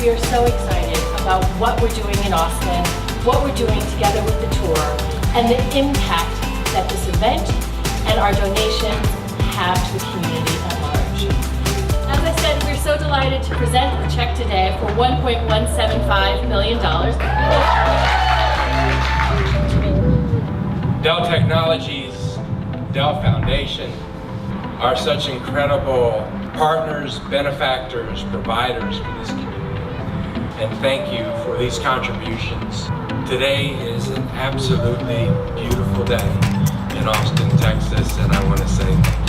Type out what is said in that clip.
we are so excited about what we're doing in Austin, what we're doing together with the tour, and the impact that this event and our donations have to the community at large. As I said, we're so delighted to present the check today for $1.175 million. Dell Technologies, Dell Foundation are such incredible partners, benefactors, providers for this community. And thank you for these contributions. Today is an absolutely beautiful day in Austin, Texas, and I want to say thank you.